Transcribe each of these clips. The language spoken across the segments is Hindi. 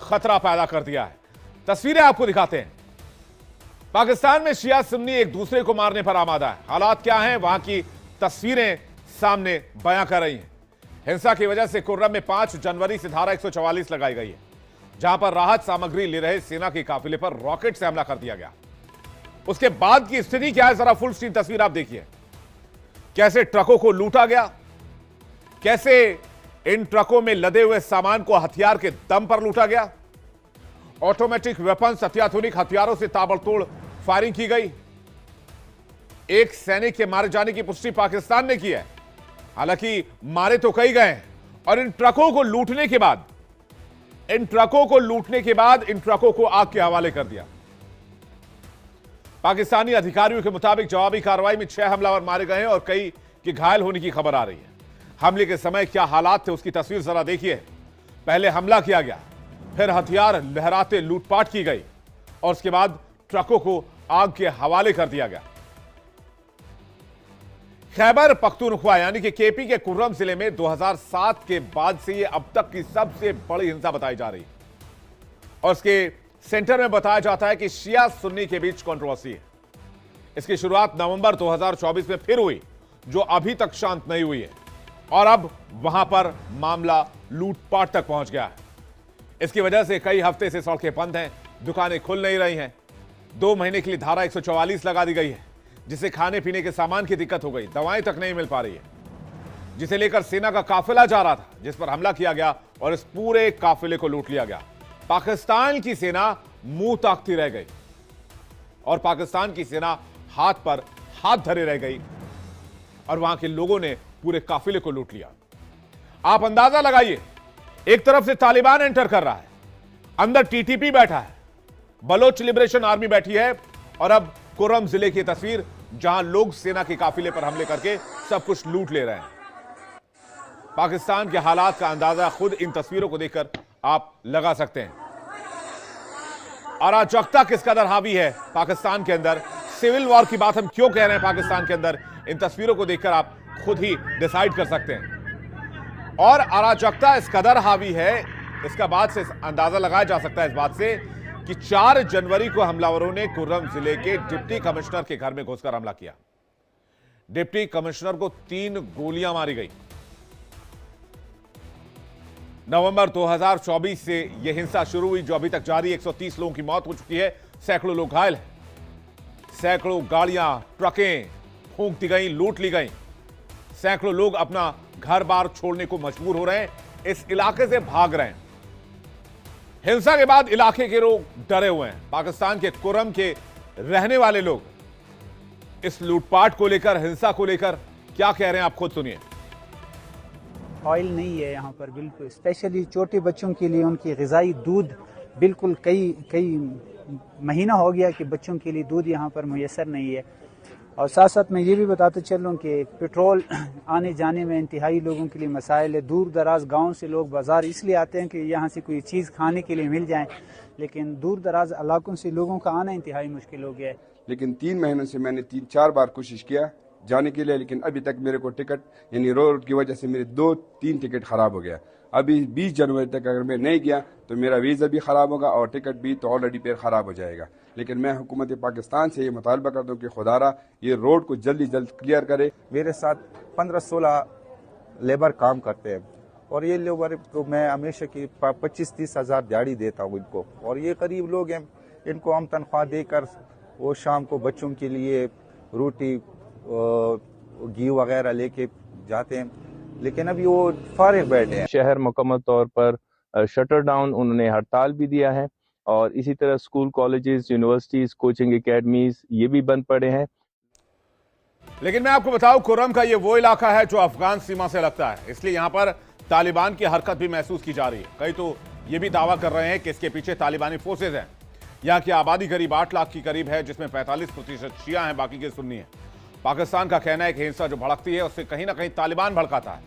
खतरा पैदा कर दिया है। तस्वीरें आपको दिखाते हैं। पाकिस्तान में शिया सुन्नी एक दूसरे को मारने पर आमादा है। हालात क्या हैं, वहां की तस्वीरें सामने बयां कर रही हैं। हिंसा की वजह से कुर्रम में 5 जनवरी से धारा 144 लगाई गई है, जहां पर राहत सामग्री ले रहे सेना के काफिले पर रॉकेट से हमला कर दिया गया। उसके बाद की स्थिति क्या है, जरा फुल स्क्रीन तस्वीर आप देखिए। कैसे ट्रकों को लूटा गया, कैसे इन ट्रकों में लदे हुए सामान को हथियार के दम पर लूटा गया। ऑटोमेटिक वेपन्स, अत्याधुनिक हथियारों से ताबड़तोड़ फायरिंग की गई। एक सैनिक के मारे जाने की पुष्टि पाकिस्तान ने की है। हालांकि मारे तो कई गए हैं। और इन ट्रकों को लूटने के बाद इन ट्रकों को आग के हवाले कर दिया। पाकिस्तानी अधिकारियों के मुताबिक जवाबी कार्रवाई में 6 हमलावर मारे गए हैं और कई के घायल होने की खबर आ रही है। हमले के समय क्या हालात थे, उसकी तस्वीर जरा देखिए। पहले हमला किया गया, फिर हथियार लहराते लूटपाट की गई और उसके बाद ट्रकों को आग के हवाले कर दिया गया। खैबर पख्तूनख्वा यानी कि केपी के कुर्रम जिले में 2007 के बाद से यह अब तक की सबसे बड़ी हिंसा बताई जा रही है और इसके सेंटर में बताया जाता है कि शिया सुन्नी के बीच कंट्रोवर्सी है। इसकी शुरुआत नवंबर 2024 में फिर हुई, जो अभी तक शांत नहीं हुई है और अब वहां पर मामला लूटपाट तक पहुंच गया है। इसकी वजह से कई हफ्ते से सड़कें बंद हैं, दुकानें खुल नहीं रही हैं। 2 महीने के लिए धारा 144 लगा दी गई है, जिससे खाने पीने के सामान की दिक्कत हो गई, दवाएं तक नहीं मिल पा रही है, जिसे लेकर सेना का काफिला जा रहा था, जिस पर हमला किया गया और इस पूरे काफिले को लूट लिया गया। पाकिस्तान की सेना मुंह ताकती रह गई और पाकिस्तान की सेना हाथ पर हाथ धरे रह गई और वहां के लोगों ने पूरे काफिले को लूट लिया। आप अंदाजा लगाइए, एक तरफ से तालिबान एंटर कर रहा है, अंदर टीटीपी बैठा है, बलोच लिबरेशन आर्मी बैठी है और अब कुर्रम जिले की तस्वीर, जहां लोग सेना के काफिले पर हमले करके सब कुछ लूट ले रहे हैं। पाकिस्तान के हालात का अंदाजा खुद इन तस्वीरों को देखकर आप लगा सकते हैं। अराजकता किस कदर हावी है पाकिस्तान के अंदर, सिविल वॉर की बात हम क्यों कह रहे हैं पाकिस्तान के अंदर, इन तस्वीरों को देखकर आप खुद ही डिसाइड कर सकते हैं। और अराजकता इस कदर हावी है, इसका बात से अंदाजा लगाया जा सकता है इस बात से कि 4 जनवरी को हमलावरों ने कुर्रम जिले के डिप्टी कमिश्नर के घर में घुसकर हमला किया। डिप्टी कमिश्नर को 3 गोलियां मारी गई। नवंबर 2024 से यह हिंसा शुरू हुई, जो अभी तक जारी। 130 लोगों की मौत हो चुकी है, सैकड़ों लोग घायल हैं, सैकड़ों गाड़ियां, ट्रकें फूंक दी गई, लूट ली गई, सैकड़ों लोग अपना घर बार छोड़ने को मजबूर हो रहे हैं, इस इलाके से भाग रहे हैं। हिंसा के बाद इलाके के लोग डरे हुए हैं। पाकिस्तान के कुर्रम के रहने वाले लोग इस लूटपाट को लेकर, हिंसा को लेकर क्या कह रहे हैं, आप खुद सुनिए। ऑयल नहीं है यहाँ पर बिल्कुल, स्पेशली छोटे बच्चों के लिए उनकी ग़िज़ाई दूध बिल्कुल कई महीना हो गया कि बच्चों के लिए दूध यहाँ पर मुयसर नहीं है। और साथ साथ मैं ये भी बताते चलूँ कि पेट्रोल आने जाने में इंतहाई लोगों के लिए मसाइल है। दूर दराज गाँव से लोग बाज़ार इसलिए आते हैं कि यहाँ से कोई चीज़ खाने के लिए मिल जाए, लेकिन दूर दराज इलाकों से लोगों का आना इंतहाई मुश्किल हो गया है। लेकिन 3 महीनों से मैंने 3-4 बार कोशिश किया जाने के लिए, लेकिन अभी तक मेरे को टिकट, यानी रोड की वजह से मेरे 2-3 टिकट खराब हो गया। अभी 20 जनवरी तक अगर मैं नहीं गया तो मेरा वीज़ा भी ख़राब होगा और टिकट भी तो ऑलरेडी फिर ख़राब हो जाएगा। लेकिन मैं हुकूमत पाकिस्तान से ये मुतालबा करता हूँ कि खुदारा ये रोड को जल्दी जल्द क्लियर करे। मेरे साथ 15-16 लेबर काम करते हैं और ये लेबर को मैं हमेशा की 25-30 हज़ार दिहाड़ी देता हूँ इनको, और ये करीब लोग हैं, इनको हम तनख्वाह देकर वो शाम को बच्चों के लिए रोटी घी वगैरह लेके जाते हैं, लेकिन अभी वो फारिग बैठे हैं। शहर मुकम्मल तौर पर शटर डाउन, उन्होंने हड़ताल भी दिया है और इसी तरह school, colleges, universities, coaching academies ये भी बंद पड़े हैं। लेकिन मैं आपको बताऊं, कुर्रम का ये वो इलाका है जो अफगान सीमा से लगता है, इसलिए यहां पर तालिबान की हरकत भी महसूस की जा रही है। कई तो ये भी दावा कर रहे हैं कि इसके पीछे तालिबानी फोर्सेज हैं। यहाँ की आबादी करीब 8 लाख की करीब है, जिसमें 45% शिया हैं, बाकी के सुन्नी हैं। पाकिस्तान का कहना है कि हिंसा जो भड़कती है उससे कहीं ना कहीं तालिबान भड़काता है,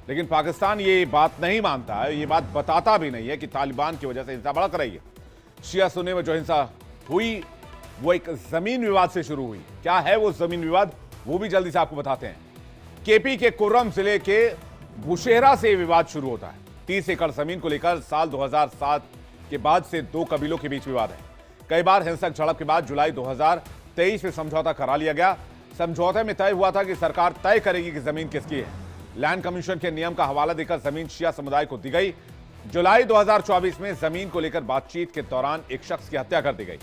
लेकिन पाकिस्तान ये बात नहीं मानता है, ये बात बताता भी नहीं है कि तालिबान की वजह से हिंसा भड़क रही है। शिया सुन्नी में जो हिंसा हुई वो एक जमीन विवाद से शुरू हुई। क्या है वो जमीन विवाद, वो भी जल्दी से आपको बताते हैं। केपी के कुर्रम जिले के बुशेहरा से विवाद शुरू होता है। 30 एकड़ जमीन को लेकर साल 2007 के बाद से दो कबीलों के बीच विवाद है। कई बार हिंसक झड़प के बाद जुलाई 2023 में समझौता करा लिया गया। समझौते में तय हुआ था कि सरकार तय करेगी कि जमीन किसकी है। लैंड कमीशन के नियम का हवाला देकर जमीन शिया समुदाय को दी गई। जुलाई 2024 में जमीन को लेकर बातचीत के दौरान एक शख्स की हत्या कर दी गई।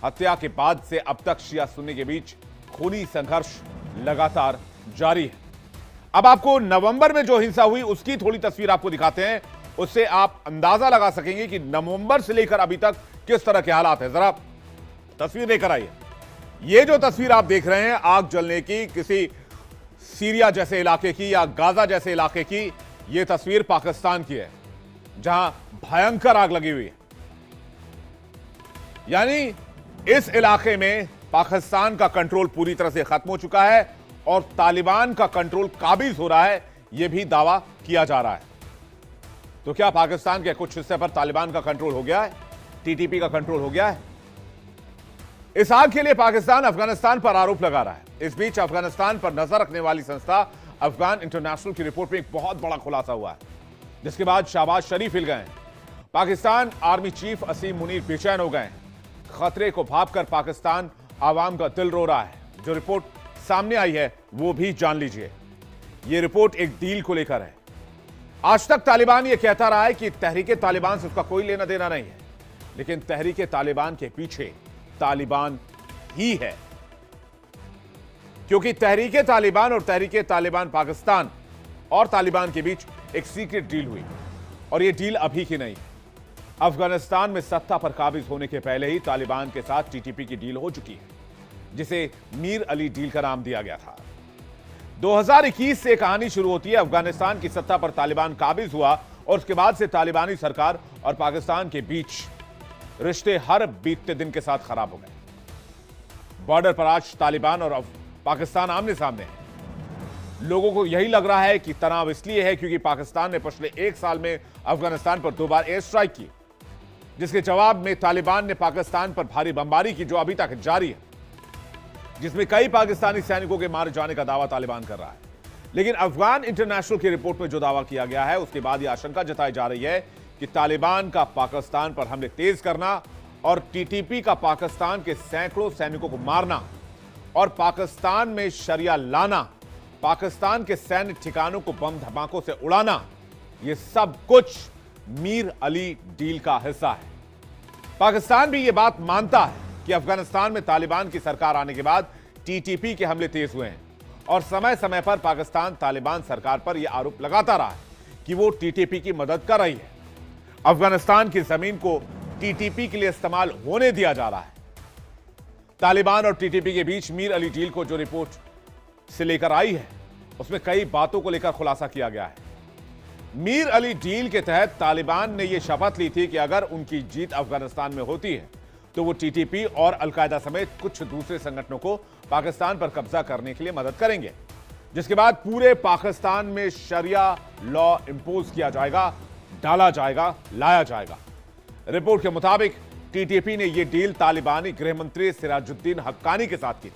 हत्या के बाद से अब तक शिया सुन्नी के बीच खूनी संघर्ष लगातार जारी है। अब आपको नवंबर में जो हिंसा हुई उसकी थोड़ी तस्वीर आपको दिखाते हैं, उससे आप अंदाजा लगा सकेंगे कि नवंबर से लेकर अभी तक किस तरह के हालात हैं। जरा तस्वीर लेकर आइए। ये जो तस्वीर आप देख रहे हैं आग जलने की, किसी सीरिया जैसे इलाके की या गाजा जैसे इलाके की, यह तस्वीर पाकिस्तान की है जहां भयंकर आग लगी हुई है। यानी इस इलाके में पाकिस्तान का कंट्रोल पूरी तरह से खत्म हो चुका है और तालिबान का कंट्रोल काबिज हो रहा है, यह भी दावा किया जा रहा है। तो क्या पाकिस्तान के कुछ हिस्से पर तालिबान का कंट्रोल हो गया है, टीटीपी का कंट्रोल हो गया है? इस आग के लिए पाकिस्तान अफगानिस्तान पर आरोप लगा रहा है। इस बीच अफगानिस्तान पर नजर रखने वाली संस्था अफगान इंटरनेशनल की रिपोर्ट में एक बहुत बड़ा खुलासा हुआ है, जिसके बाद शहबाज शरीफ हिल गए हैं। पाकिस्तान आर्मी चीफ असीम मुनीर बेचैन हो गए हैं। खतरे को भांपकर पाकिस्तान आवाम का दिल रो रहा है। जो रिपोर्ट सामने आई है वो भी जान लीजिए। यह रिपोर्ट एक डील को लेकर है। आज तक तालिबान यह कहता रहा है कि तहरीके तालिबान से उसका कोई लेना देना नहीं है, लेकिन तहरीके तालिबान के पीछे तालिबान ही है, क्योंकि तहरीके तालिबान और तहरीके तालिबान पाकिस्तान और तालिबान के बीच एक सीक्रेट डील हुई और यह डील अभी की नहीं। अफगानिस्तान में सत्ता पर काबिज होने के पहले ही तालिबान के साथ टीटीपी की डील हो चुकी है, जिसे मीर अली डील का नाम दिया गया था। 2021 से कहानी शुरू होती है। अफगानिस्तान की सत्ता पर तालिबान काबिज हुआ और उसके बाद से तालिबानी सरकार और पाकिस्तान के बीच रिश्ते हर बीतते दिन के साथ खराब हो गए। बॉर्डर पर आज तालिबान और पाकिस्तान आमने सामने है। लोगों को यही लग रहा है कि तनाव इसलिए है क्योंकि पाकिस्तान ने पिछले एक साल में अफगानिस्तान पर 2 बार एयर स्ट्राइक की, जिसके जवाब में तालिबान ने पाकिस्तान पर भारी बमबारी की, जो अभी तक जारी है, जिसमें कई पाकिस्तानी सैनिकों के मारे जाने का दावा तालिबान कर रहा है। लेकिन अफगान इंटरनेशनल की रिपोर्ट में जो दावा किया गया है उसके बाद यह आशंका जताई जा रही है कि तालिबान का पाकिस्तान पर हमले तेज करना और टीटीपी का पाकिस्तान के सैकड़ों सैनिकों को मारना और पाकिस्तान में शरिया लाना, पाकिस्तान के सैन्य ठिकानों को बम धमाकों से उड़ाना, यह सब कुछ मीर अली डील का हिस्सा है। पाकिस्तान भी यह बात मानता है कि अफगानिस्तान में तालिबान की सरकार आने के बाद टीटीपी के हमले तेज हुए हैं और समय समय पर पाकिस्तान तालिबान सरकार पर यह आरोप लगाता रहा है कि वो टीटीपी की मदद कर रही है। अफगानिस्तान की जमीन को टीटीपी के लिए इस्तेमाल होने दिया जा रहा है। तालिबान और टीटीपी के बीच मीर अली डील को जो रिपोर्ट से लेकर आई है उसमें कई बातों को लेकर खुलासा किया गया है। मीर अली डील के तहत तालिबान ने यह शपथ ली थी कि अगर उनकी जीत अफगानिस्तान में होती है तो वो टीटीपी और अलकायदा समेत कुछ दूसरे संगठनों को पाकिस्तान पर कब्जा करने के लिए मदद करेंगे, जिसके बाद पूरे पाकिस्तान में शरिया लॉ इंपोज किया जाएगा, डाला जाएगा, लाया जाएगा। रिपोर्ट के मुताबिक टीटीपी ने यह डील तालिबानी गृह मंत्री सिराजुद्दीन हक्कानी के साथ की।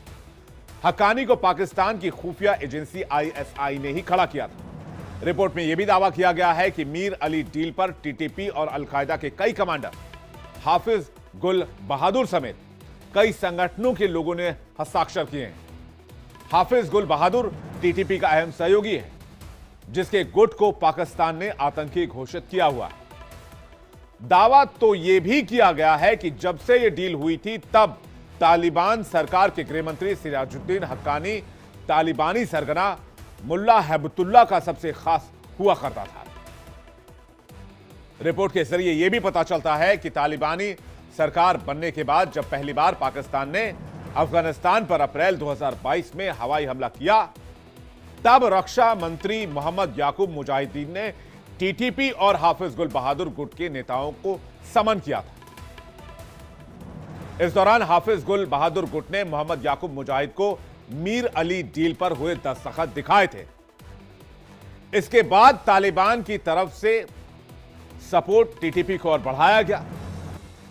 हक्कानी को पाकिस्तान की खुफिया एजेंसी ISI ने ही खड़ा किया था। रिपोर्ट में यह भी दावा किया गया है कि मीर अली डील पर टीटीपी और अलकायदा के कई कमांडर, हाफिज गुल बहादुर समेत कई संगठनों के लोगों ने हस्ताक्षर किए हैं। हाफिज गुल बहादुर टीटीपी का अहम सहयोगी है, जिसके गुट को पाकिस्तान ने आतंकी घोषित किया हुआ है। दावा तो यह भी किया गया है कि जब से यह डील हुई थी तब तालिबान सरकार के गृह मंत्री सिराजुद्दीन हक्कानी तालिबानी सरगना मुल्ला हैबतुल्लाह का सबसे खास हुआ करता था। रिपोर्ट के जरिए यह भी पता चलता है कि तालिबानी सरकार बनने के बाद जब पहली बार पाकिस्तान ने अफगानिस्तान पर अप्रैल 2022 में हवाई हमला किया, तब रक्षा मंत्री मोहम्मद याकूब मुजाहिदीन ने टीटीपी और हाफिज गुल बहादुर गुट के नेताओं को समन किया था। इस दौरान हाफिज गुल बहादुर गुट ने मोहम्मद याकूब मुजाहिद को मीर अली डील पर हुए दस्तखत दिखाए थे। इसके बाद तालिबान की तरफ से सपोर्ट टीटीपी को और बढ़ाया गया।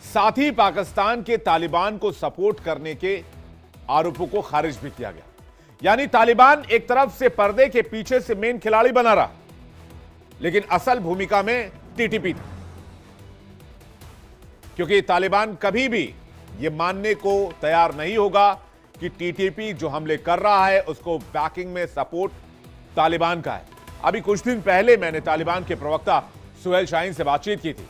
साथ ही पाकिस्तान के तालिबान को सपोर्ट करने के आरोपों को खारिज भी किया गया। यानी तालिबान एक तरफ से पर्दे के पीछे से मेन खिलाड़ी बना रहा, लेकिन असल भूमिका में टीटीपी था। क्योंकि तालिबान कभी भी यह मानने को तैयार नहीं होगा कि टीटीपी जो हमले कर रहा है उसको बैकिंग में सपोर्ट तालिबान का है। अभी कुछ दिन पहले मैंने तालिबान के प्रवक्ता सुहेल शाहीन से बातचीत की थी,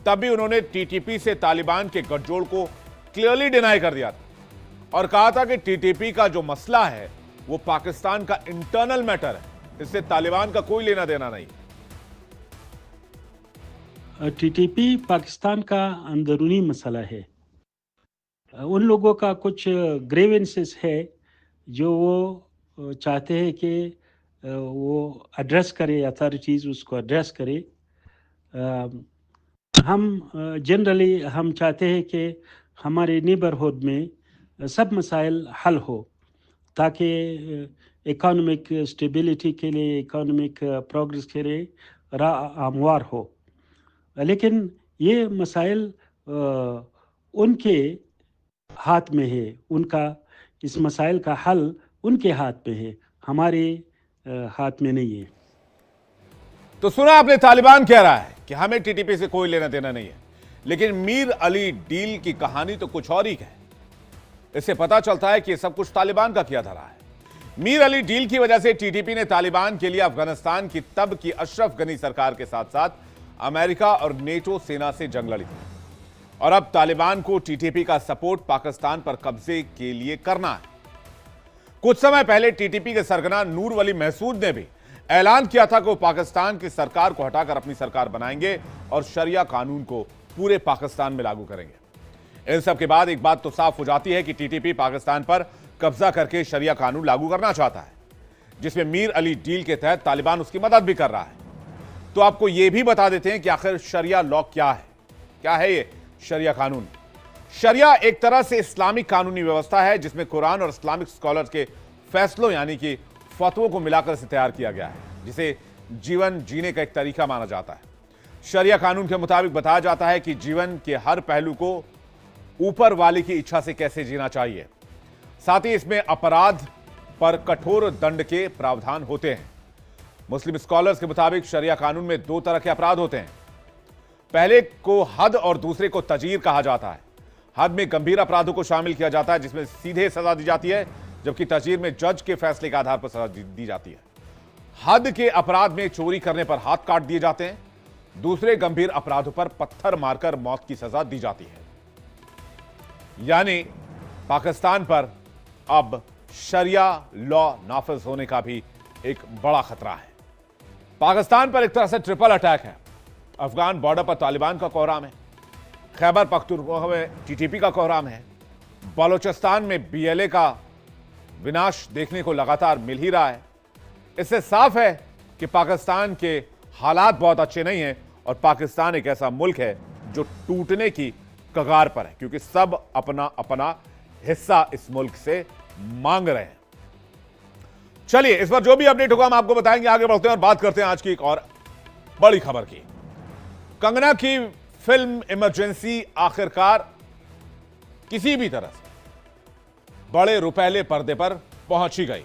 तब भी उन्होंने टीटीपी से तालिबान के गठजोड़ को क्लियरली डिनाई कर दिया था और कहा था कि टीटीपी का जो मसला है वो पाकिस्तान का इंटरनल मैटर है, इससे तालिबान का कोई लेना देना नहीं। टीटीपी पाकिस्तान का अंदरूनी मसला है। उन लोगों का कुछ ग्रेवेंसेस है जो वो चाहते हैं कि वो एड्रेस करे, अथॉरिटीज़ उसको एड्रेस करे। हम जनरली हम चाहते हैं कि हमारे नेबरहुड में सब मसाइल हल हो ताकि इकोनॉमिक स्टेबिलिटी के लिए, इकोनॉमिक प्रोग्रेस के लिए राह हमवार हो। लेकिन ये मसाइल उनके हाथ में है, उनका इस मसाइल का हल उनके हाथ में है, हमारे हाथ में नहीं है। तो सुना आपने, तालिबान कह रहा है कि हमें टीटीपी से कोई लेना देना नहीं है, लेकिन मीर अली डील की कहानी तो कुछ और ही है। इससे पता चलता है कि सब कुछ तालिबान का किया धरा है। मीर अली डील की वजह से टीटीपी ने तालिबान के लिए अफगानिस्तान की तब की अशरफ गनी सरकार के साथ साथ अमेरिका और नेटो सेना से जंग लड़ी थी और अब तालिबान को टीटीपी का सपोर्ट पाकिस्तान पर कब्जे के लिए करना है। कुछ समय पहले टीटीपी के सरगना नूर वली महसूद ने भी ऐलान किया था कि वो पाकिस्तान की सरकार को हटाकर अपनी सरकार बनाएंगे और शरिया कानून को पूरे पाकिस्तान में लागू करेंगे। इन सब के बाद एक बात तो साफ हो जाती है कि टीटीपी पाकिस्तान पर कब्जा करके शरिया कानून लागू करना चाहता है, जिसमें मीर अली डील के तहत तालिबान उसकी मदद भी कर रहा है। तो आपको यह भी बता देते हैं कि आखिर शरिया लॉ क्या है ये शरिया कानून। शरिया एक तरह से इस्लामिक कानूनी व्यवस्था है जिसमें कुरान और इस्लामिक स्कॉलर्स के फैसलों यानी कि फतवों को मिलाकर इसे तैयार किया गया है, जिसे जीवन जीने का एक तरीका माना जाता है। शरिया कानून के मुताबिक बताया जाता है कि जीवन के हर पहलू को ऊपर वाले की इच्छा से कैसे जीना चाहिए। साथ ही इसमें अपराध पर कठोर दंड के प्रावधान होते हैं। मुस्लिम स्कॉलर्स के मुताबिक शरिया कानून में दो तरह के अपराध होते हैं। पहले को हद और दूसरे को तजीर कहा जाता है। हद में गंभीर अपराधों को शामिल किया जाता है जिसमें सीधे सजा दी जाती है, जबकि तजीर में जज के फैसले के आधार पर सजा दी जाती है। हद के अपराध में चोरी करने पर हाथ काट दिए जाते हैं, दूसरे गंभीर अपराधों पर पत्थर मारकर मौत की सजा दी जाती है। यानी पाकिस्तान पर अब शरिया लॉ नाफिज होने का भी एक बड़ा खतरा है। पाकिस्तान पर एक तरह से ट्रिपल अटैक है। अफगान बॉर्डर पर तालिबान का कोहराम है, खैबर पख्तूनख्वा में टीटीपी का कोहराम है, बलोचिस्तान में बीएलए का विनाश देखने को लगातार मिल ही रहा है। इससे साफ है कि पाकिस्तान के हालात बहुत अच्छे नहीं हैं और पाकिस्तान एक ऐसा मुल्क है जो टूटने की कगार पर है, क्योंकि सब अपना अपना हिस्सा इस मुल्क से मांग रहे हैं। चलिए, इस पर जो भी अपडेट होगा हम आपको बताएंगे। आगे बढ़ते हैं और बात करते हैं आज की एक और बड़ी खबर की। कंगना की फिल्म इमरजेंसी आखिरकार किसी भी तरह से बड़े रुपहले पर्दे पर पहुंच ही गई।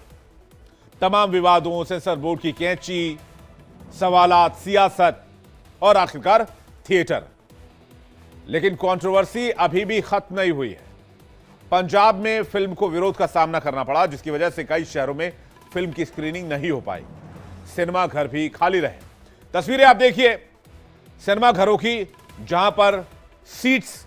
तमाम विवादों, सेंसर बोर्ड की कैंची, सवालात, सियासत और आखिरकार थिएटर। लेकिन कंट्रोवर्सी अभी भी खत्म नहीं हुई है। पंजाब में फिल्म को विरोध का सामना करना पड़ा, जिसकी वजह से कई शहरों में फिल्म की स्क्रीनिंग नहीं हो पाई। सिनेमा घर भी खाली रहे। तस्वीरें आप देखिए सिनेमा घरों की, जहां पर सीट्स